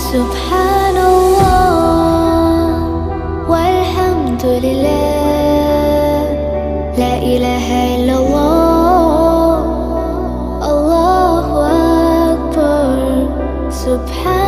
سبحان الله والحمد لله، لا إله إلا الله، الله أكبر. سبحان